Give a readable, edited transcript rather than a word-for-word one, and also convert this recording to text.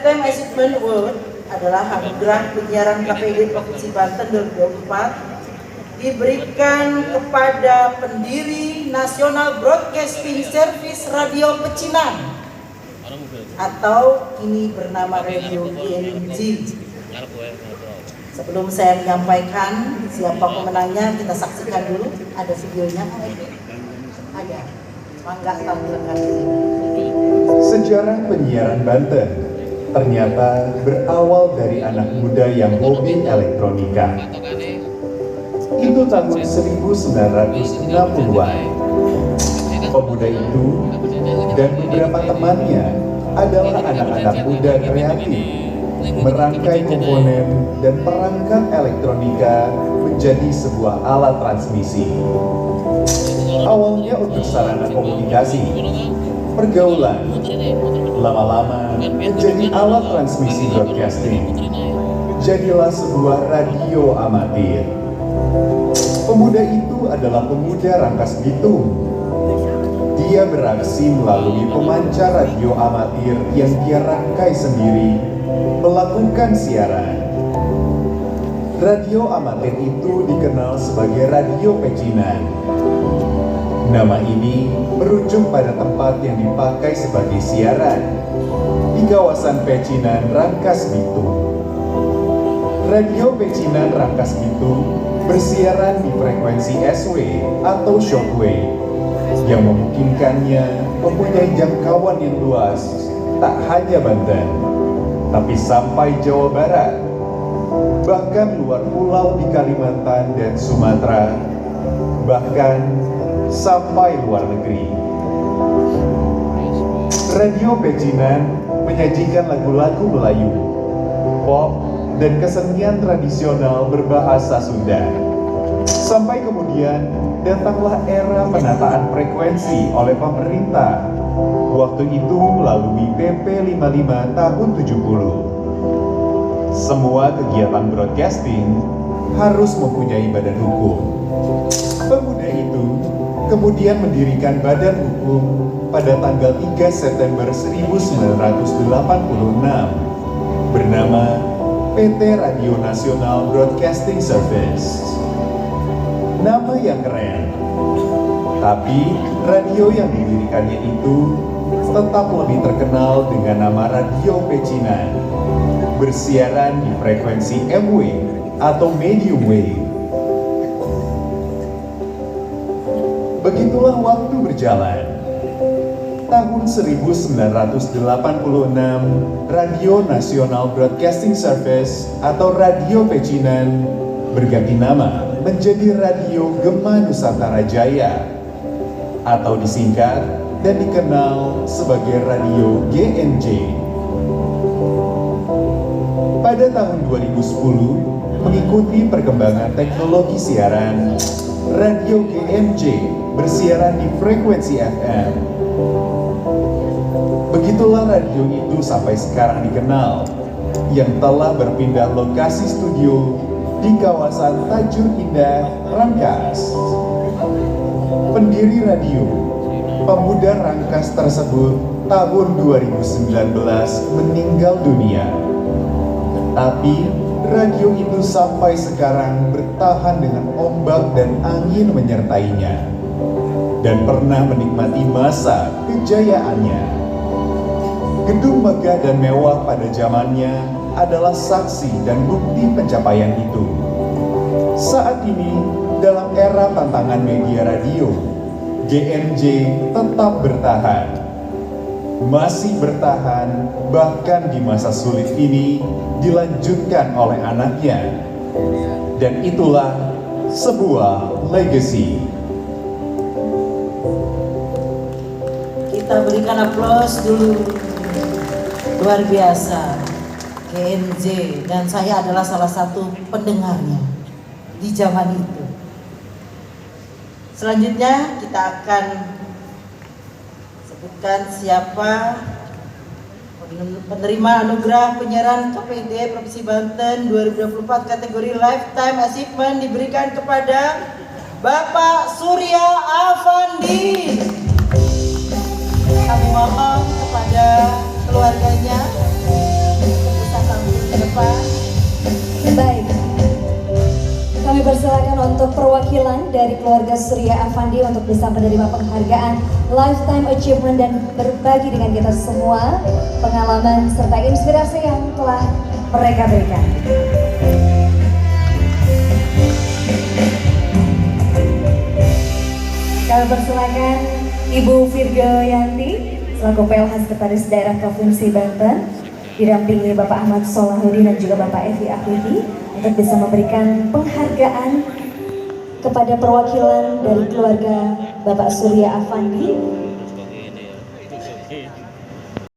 Lifetime Achievement Award adalah anugerah penyiaran KPID Provinsi Banten 2024 diberikan kepada pendiri National Broadcasting Service Radio Pecinan atau kini bernama Radio GNJ. Sebelum saya menyampaikan siapa pemenangnya, kita saksikan dulu. Ada videonya? Ada. Mangga tampilkan. Sejarah penyiaran Banten ternyata berawal dari anak muda yang hobi elektronika. Itu tahun 1960-an. Pemuda itu dan beberapa temannya adalah anak-anak muda kreatif, merangkai komponen dan perangkat elektronika menjadi sebuah alat transmisi. Awalnya untuk sarana komunikasi, pergaulan, lama-lama menjadi alat transmisi broadcasting. Jadilah sebuah radio amatir. Pemuda itu adalah pemuda Rangkas Bitung. Dia beraksi melalui pemancar radio amatir yang dia rangkai sendiri, melakukan siaran. Radio amatir itu dikenal sebagai Radio Pecinan. Nama ini merujuk pada tempat yang dipakai sebagai siaran di kawasan Pecinan, Rangkas Bitung. Radio Pecinan Rangkas Bitung bersiaran di frekuensi SW atau shortwave yang memungkinkannya mempunyai jangkauan yang luas, tak hanya Banten, tapi sampai Jawa Barat, bahkan luar pulau di Kalimantan dan Sumatera, bahkan sampai luar negeri. Radio Pecinan menyajikan lagu-lagu Melayu, pop, dan kesenian tradisional berbahasa Sunda. Sampai kemudian datanglah era penataan frekuensi oleh pemerintah. Waktu itu melalui PP 55 tahun 70. Semua kegiatan broadcasting harus mempunyai badan hukum. Pemuda itu kemudian mendirikan badan hukum pada tanggal 3 September 1986 bernama PT Radio Nasional Broadcasting Service. Nama yang keren, tapi radio yang didirikannya itu tetap lebih terkenal dengan nama Radio Pecinan, bersiaran di frekuensi M wave atau medium wave. Begitulah waktu berjalan. Tahun 1986, Radio Nasional Broadcasting Service atau Radio Pecinan berganti nama menjadi Radio Gema Nusantara Jaya atau disingkat dan dikenal sebagai Radio GNJ. Pada tahun 2010, mengikuti perkembangan teknologi siaran, Radio GNJ bersiaran di frekuensi FM. Begitulah radio itu sampai sekarang dikenal, yang telah berpindah lokasi studio di kawasan Tajur Indah, Rangkas. Pendiri radio, pemuda Rangkas tersebut tahun 2019 meninggal dunia. Tapi radio itu sampai sekarang bertahan dengan ombak dan angin menyertainya, dan pernah menikmati masa kejayaannya. Gedung megah dan mewah pada zamannya adalah saksi dan bukti pencapaian itu. Saat ini, dalam era tantangan media radio, GNJ tetap bertahan. Masih bertahan, bahkan di masa sulit ini dilanjutkan oleh anaknya. Dan itulah sebuah legacy. Kita berikan aplaus dulu. Luar biasa. GNJ, dan saya adalah salah satu pendengarnya di zaman itu. Selanjutnya kita akan sebutkan siapa penerima anugerah penyiaran KPID Provinsi Banten 2024 kategori Lifetime Achievement diberikan kepada Bapak Surya Afandi. Kami mohon kepada keluarganya untuk perwakilan dari keluarga Surya Afandi untuk bisa menerima penghargaan Lifetime Achievement dan berbagi dengan kita semua pengalaman serta inspirasi yang telah mereka berikan. Kami persilakan Ibu Virgo Yanti selaku PLH Sekretaris Daerah Provinsi Banten didampingi Bapak Ahmad Solahuddin dan juga Bapak Evi Afridi untuk bisa memberikan penghargaan kepada perwakilan dari keluarga Bapak Surya Afandi